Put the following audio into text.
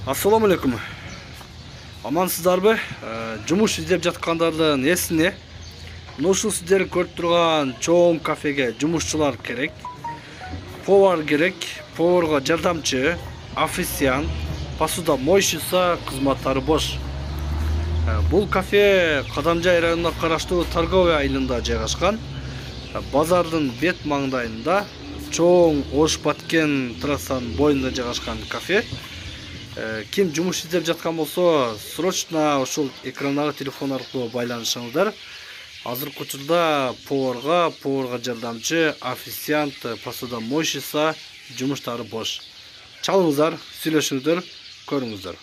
Assalamu alaikum. Амансыздарбы? Жумуш издеп жаткандардын эсине ушул сиздер көрүп турган чоң кафеге жумушчулар керек. Повар керек. Поварга жардамчы, официант, посудомойщица кызматтары бош. Бул кафе Кадамжай районуна караштуу торговый айылында жайгашкан. Базардын бет маңдайында чоң Ош-Баткен трассанын боюнда жайгашкан кафе. Ким жумуш издеп жаткан болсо, срочно ушул экрандагы телефон аркылуу байланышыңыздар. Азыркы учурда поварга жардамчы, официант, посудомойщица жумуштары бош. Чалыңыздар, сүйлөшүңүздөр, көрүңүздөр.